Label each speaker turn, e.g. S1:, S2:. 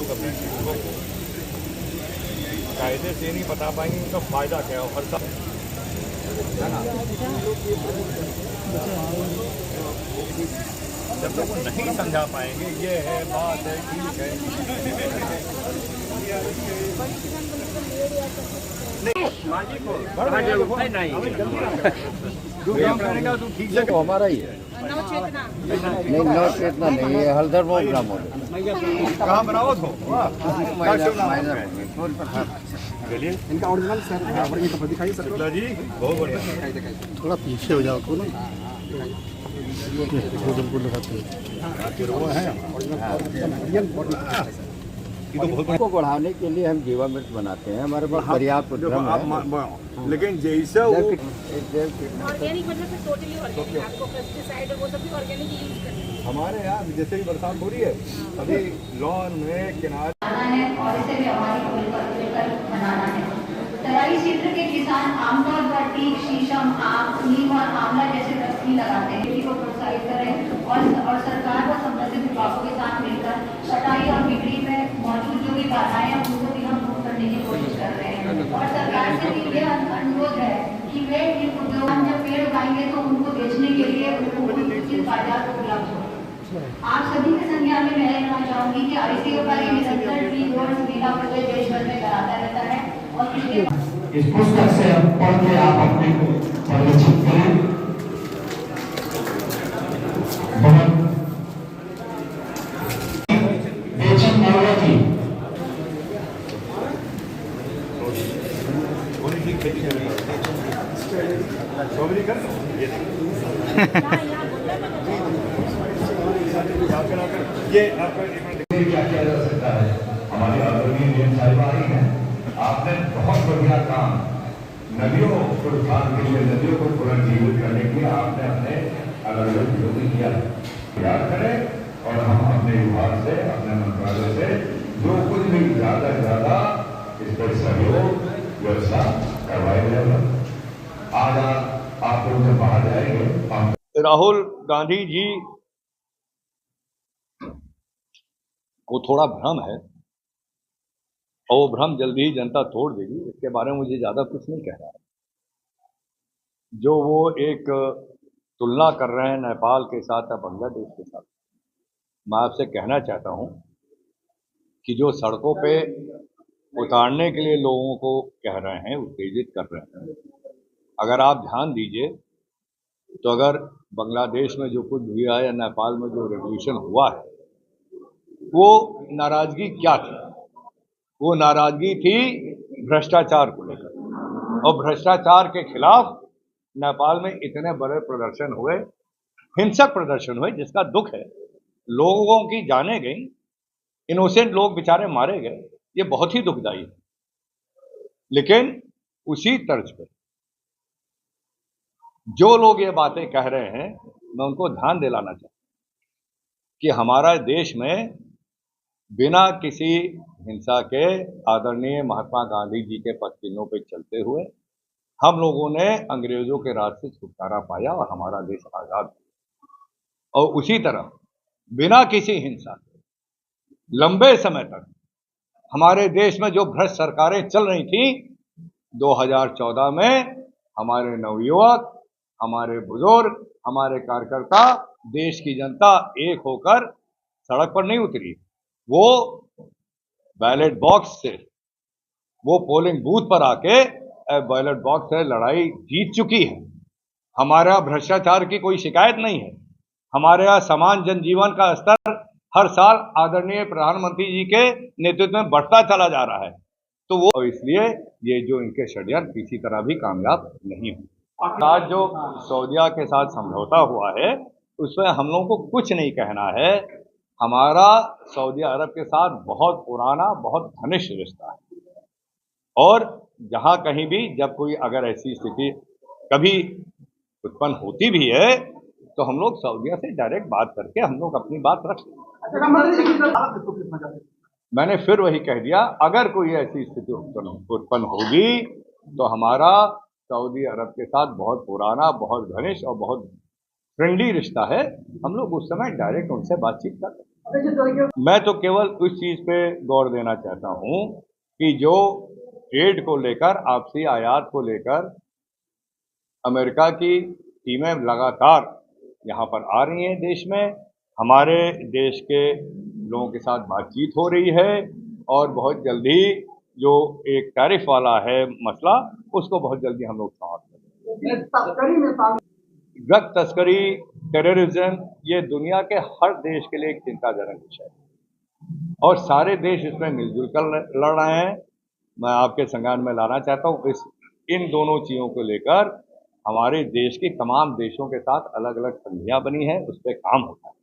S1: लोग अपने लोगों को कायदे से नहीं बता पाएंगे उनका फायदा क्या हो, हर साल है ना। जब तक वो नहीं समझा पाएंगे, ये है बात है, ठीक है। ठीक से
S2: हमारा ही है। नहीं, नौ चेतना नहीं है, हल्दर वो ग्राम हो
S1: कहाँ बनाओ तो
S3: चलिए इनका ओरिजिनल सर ये तो दिखाइए सर
S1: जी, बहुत बढ़िया।
S2: थोड़ा पीछे हो जाओ ना, को बढ़ाने के लिए हम जीवामृत बनाते हैं, हमारे पास पर्याप्त ड्रम है।
S1: लेकिन जैसा वो
S4: ऑर्गेनिक मतलब टोटली ऑर्गेनिक, आपको पेस्टिसाइड वो सब भी ऑर्गेनिक यूज करना है।
S1: हमारे यहाँ जैसे ही बरसात हो रही है, अभी लॉन में किनारे
S5: है और इसे व्यवहारिक मिलकर बनाना है। तराई क्षेत्र के किसान आमतौर पर टीक, शीशम, आम, नीम और आंवला जैसे वृक्ष भी लगाते हैं। खेती को प्रोत्साहित करें और सरकार व संबंधित विभागों के साथ मिलकर कटाई और बिक्री में मौजूद जो भी बाधाएं हैं उनको भी हम दूर करने की कोशिश कर रहे हैं। और सरकार से भी ये अनुरोध है कि वे इन उद्योगों में जब पेड़ उगाएंगे तो उनको बेचने के लिए उनको उचित बाजार उपलब्ध हो। आप सभी के संज्ञान में मैं कहना चाहूंगी कि ICO का ये निरंतर ट्री गोल्ड मेला पूरे देश भर में कराता रहता है और
S6: इस पुस्तक से पढ़ के आप अपने को परिचित करें। बेचन मौर्य जी
S1: खेती कर रही है, स्ट्रॉबेरी कर ये ये आपका
S6: क्या किया जा सकता है। हमारी आदरणीय डीएम साहिबा आई हैं, आपने बहुत बढ़िया काम नदियों को उत्थान के लिए, नदियों को पुनर्जीवित करने के लिए आपने अपने अलग अलग चीजों को किया। याद करें और हम अपने विभाग से, अपने मंत्रालय से जो कुछ भी ज्यादा से ज्यादा इस पर सहयोग व्यवस्था करवाए जाएगा। आज आप लोग जब बाहर जाएंगे,
S1: राहुल गांधी जी को थोड़ा भ्रम है और वो भ्रम जल्दी ही जनता तोड़ देगी। इसके बारे में मुझे ज्यादा कुछ नहीं कहना है। जो वो एक तुलना कर रहे हैं नेपाल के साथ या बांग्लादेश के साथ, मैं आपसे कहना चाहता हूं कि जो सड़कों पे उतारने के लिए लोगों को कह रहे हैं, उत्तेजित कर रहे हैं, अगर आप ध्यान दीजिए तो अगर बांग्लादेश में जो कुछ हुआ है या नेपाल में जो रेवोल्यूशन हुआ है, वो नाराजगी क्या थी? वो नाराजगी थी भ्रष्टाचार को लेकर, और भ्रष्टाचार के खिलाफ नेपाल में इतने बड़े प्रदर्शन हुए, हिंसक प्रदर्शन हुए, जिसका दुख है। लोगों की जानें गई, इनोसेंट लोग बेचारे मारे गए, ये बहुत ही दुखदायी है। लेकिन उसी तर्ज पर जो लोग ये बातें कह रहे हैं, मैं उनको ध्यान दिलाना चाहता हूं कि हमारा देश में बिना किसी हिंसा के आदरणीय महात्मा गांधी जी के पद चिन्हों पर चलते हुए हम लोगों ने अंग्रेजों के राज से छुटकारा पाया और हमारा देश आजाद हुआ। और उसी तरह बिना किसी हिंसा के लंबे समय तक हमारे देश में जो भ्रष्ट सरकारें चल रही थी, 2014 में हमारे नवयुवक, हमारे बुजुर्ग, हमारे कार्यकर्ता, देश की जनता एक होकर सड़क पर नहीं उतरी। वो बैलेट बॉक्स से, वो पोलिंग बूथ पर आके बैलेट बॉक्स से लड़ाई जीत चुकी है। हमारे यहाँ भ्रष्टाचार की कोई शिकायत नहीं है। हमारे यहाँ समान जनजीवन का स्तर हर साल आदरणीय प्रधानमंत्री जी के नेतृत्व में बढ़ता चला जा रहा है। तो वो इसलिए ये जो इनके षड्यंत्र किसी तरह भी कामयाब नहीं हुए। आज जो सऊदीया के साथ समझौता हुआ है, उसमें हम लोगों को कुछ नहीं कहना है। हमारा सऊदी अरब के साथ बहुत पुराना, बहुत घनिष्ठ रिश्ता है, और जहां कहीं भी जब कोई अगर ऐसी स्थिति कभी उत्पन्न होती भी है, तो हम लोग सऊदीया से डायरेक्ट बात करके हम लोग अपनी बात रख सकते हैं। मैंने फिर वही कह दिया, अगर कोई ऐसी स्थिति उत्पन्न होगी तो हमारा सऊदी अरब के साथ बहुत पुराना, बहुत घनिष्ठ और बहुत फ्रेंडली रिश्ता है। हम लोग उस समय डायरेक्ट उनसे बातचीत कर सकते हैं। मैं तो केवल उस चीज पे गौर देना चाहता हूं कि जो ट्रेड को लेकर, आपसी आयात को लेकर अमेरिका की टीमें लगातार यहाँ पर आ रही हैं देश में, हमारे देश के लोगों के साथ बातचीत हो रही है और बहुत जल्दी जो एक टैरिफ वाला है मसला, उसको बहुत जल्दी हम लोग समाप्त करेंगे। ड्रग तस्करी, टेररिज्म, ये दुनिया के हर देश के लिए एक चिंताजनक विषय है और सारे देश इसमें मिलजुल कर लड़ रहे हैं। मैं आपके संज्ञान में लाना चाहता हूँ इन दोनों चीजों को लेकर हमारे देश के तमाम देशों के साथ अलग अलग संधियां बनी हैं, उस पर काम होता है।